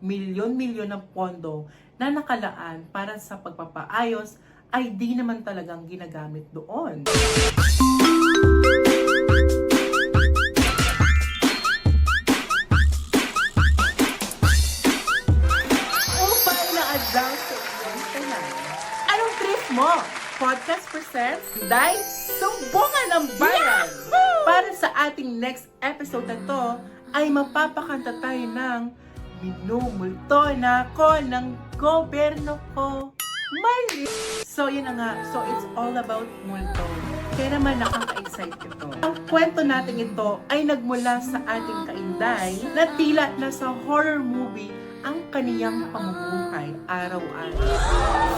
milyon-milyon ng pondo na nakalaan para sa pagpapaayos ay di naman talagang ginagamit doon. Upay na adlaw sa iyong tanan. Anong trip mo? Podcast presents Day Sumbungan ng Bayan! Para sa ating next episode na to, ay mapapakanta tayo ng Minumulto na ako ng gobyerno ko. Mali! So yun na nga, so it's all about multo. Kaya naman nakaka-excite ito. Ang kwento natin ito ay nagmula sa ating kainday na tila nasa horror movie ang kaniyang pamumuhay araw-araw.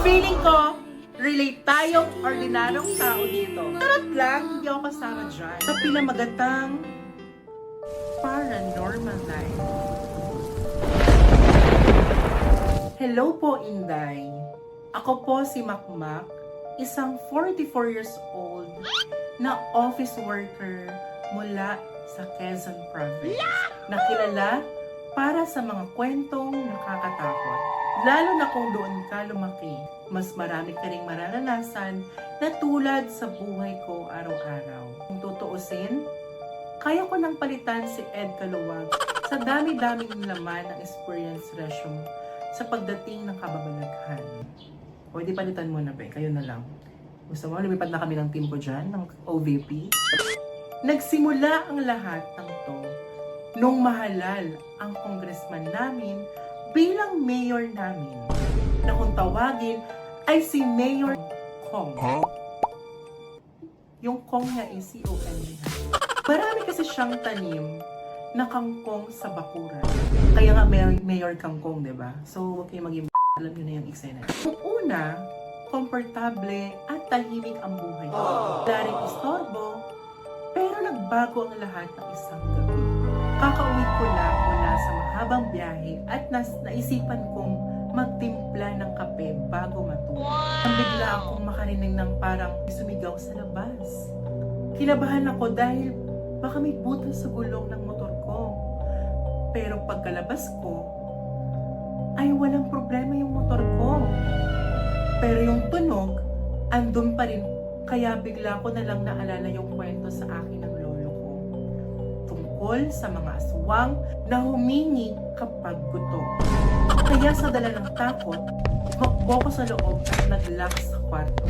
Feeling ko, relate tayong ordinaryong tao dito. Tarot lang, hindi ako kasama dyan. Sa pinamagatang Paranormal Life. Hello po, Inday. Ako po si Makmak, isang 44 years old na office worker mula sa Quezon Province. Nakilala para sa mga kwentong nakakatakot. Lalo na kung doon ka lumaki, mas marami ka ring mararanasan na tulad sa buhay ko araw-araw. Kung tutuusin, kaya ko nang palitan si Ed Kaluwag sa dami-daming laman ng experience resume sa pagdating ng kababalaghan. O di palitan mo na ba? Kayo na lang. Gusto mo, lumipat na kami ng team ko dyan, ng OVP. Nagsimula ang lahat ng to nung mahalal ang congressman namin bilang mayor namin, na kung tawagin ay si Mayor Kong. Yung Kong niya ay C-O-N. Marami kasi siyang tanim na kangkong sa bakuran. Kaya nga Mayor Kangkong, diba? So, huwag kayong maging alam nyo na yung eksena. Nung una, komportable at tahimik ang buhay ko. Wala rin istorbo, pero nagbago ang lahat ng isang gabi. Kakauwi ko lang mula sa mahabang biyahe at naisipan kong magtimpla ng kape bago matulog. Nang bigla akong makarinig ng parang sumigaw sa labas. Kinabahan ako dahil baka may butas sa gulong ng motor ko. Pero pagkalabas ko, ay walang problema yung motor ko. Pero yung tunog, andun pa rin. Kaya bigla ko na lang naalala yung kwento sa akin ng lolo ko. Tungkol sa mga aswang na humingi kapag gutom. Kaya sa dala ng takot, makbo ko sa loob at nag-lock sa kwarto.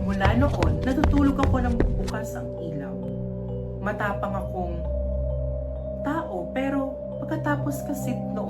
Mula noon, natutulog ako ng bukas ang ilaw. Matapang akong tao, pero pagkatapos kasi noon,